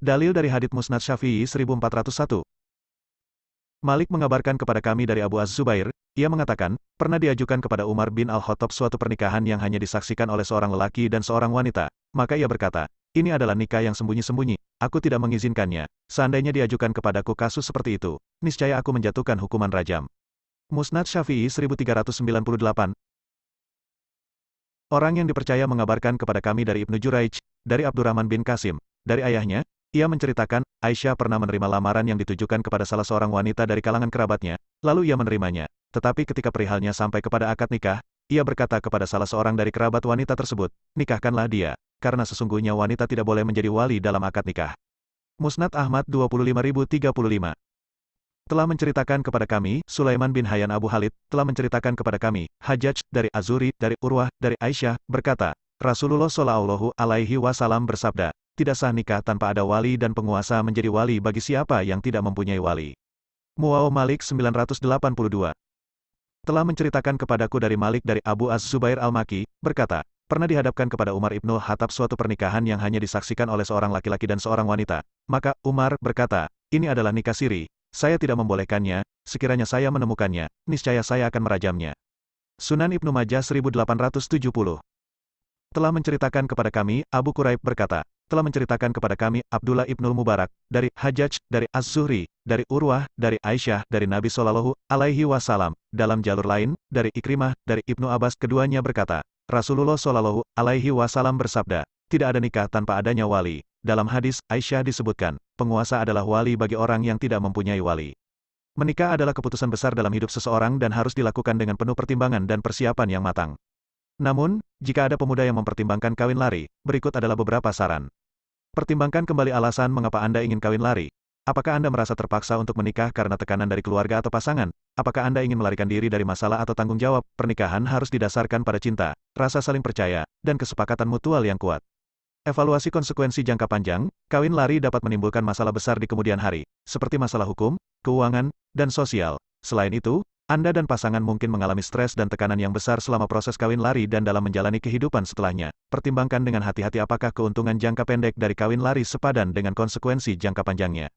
Dalil dari Hadits Musnad Syafi'i 1401. Malik mengabarkan kepada kami dari Abu Az-Zubair, ia mengatakan, pernah diajukan kepada Umar bin Al-Khattab suatu pernikahan yang hanya disaksikan oleh seorang lelaki dan seorang wanita. Maka ia berkata, ini adalah nikah yang sembunyi-sembunyi, aku tidak mengizinkannya. Seandainya diajukan kepadaku kasus seperti itu, niscaya aku menjatuhkan hukuman rajam. Musnad Syafi'i 1398. Orang yang dipercaya mengabarkan kepada kami dari Ibnu Juraij, dari Abdurrahman bin Qasim, dari ayahnya, ia menceritakan, Aisyah pernah menerima lamaran yang ditujukan kepada salah seorang wanita dari kalangan kerabatnya, lalu ia menerimanya. Tetapi ketika perihalnya sampai kepada akad nikah, ia berkata kepada salah seorang dari kerabat wanita tersebut, nikahkanlah dia, karena sesungguhnya wanita tidak boleh menjadi wali dalam akad nikah. Musnad Ahmad 25035. Telah menceritakan kepada kami, Sulaiman bin Hayyan Abu Khalid, telah menceritakan kepada kami, Hajjaj, dari Azuri, dari Urwah, dari Aisyah, berkata, Rasulullah Shallallahu Alaihi Wasallam bersabda, tidak sah nikah tanpa ada wali dan penguasa menjadi wali bagi siapa yang tidak mempunyai wali. Muwaw Malik 982. Telah menceritakan kepadaku dari Malik dari Abu Az-Zubair Al-Maki, berkata, pernah dihadapkan kepada Umar ibnul Khattab suatu pernikahan yang hanya disaksikan oleh seorang laki-laki dan seorang wanita. Maka, Umar berkata, ini adalah nikah siri, saya tidak membolehkannya, sekiranya saya menemukannya, niscaya saya akan merajamnya. Sunan Ibnu Majah 1870. Telah menceritakan kepada kami, Abu Quraib berkata, telah menceritakan kepada kami, Abdullah ibnul Mubarak, dari Hajjaj, dari Az-Zuhri, dari Urwah, dari Aisyah, dari Nabi Shallallahu Alaihi Wasallam, dalam jalur lain, dari Ikrimah, dari Ibnu Abbas, keduanya berkata, Rasulullah Shallallahu Alaihi Wasallam bersabda, tidak ada nikah tanpa adanya wali. Dalam hadis, Aisyah disebutkan, penguasa adalah wali bagi orang yang tidak mempunyai wali. Menikah adalah keputusan besar dalam hidup seseorang dan harus dilakukan dengan penuh pertimbangan dan persiapan yang matang. Namun, jika ada pemuda yang mempertimbangkan kawin lari, berikut adalah beberapa saran. Pertimbangkan kembali alasan mengapa Anda ingin kawin lari. Apakah Anda merasa terpaksa untuk menikah karena tekanan dari keluarga atau pasangan? Apakah Anda ingin melarikan diri dari masalah atau tanggung jawab? Pernikahan harus didasarkan pada cinta, rasa saling percaya, dan kesepakatan mutual yang kuat. Evaluasi konsekuensi jangka panjang, kawin lari dapat menimbulkan masalah besar di kemudian hari, seperti masalah hukum, keuangan, dan sosial. Selain itu, Anda dan pasangan mungkin mengalami stres dan tekanan yang besar selama proses kawin lari dan dalam menjalani kehidupan setelahnya. Pertimbangkan dengan hati-hati apakah keuntungan jangka pendek dari kawin lari sepadan dengan konsekuensi jangka panjangnya.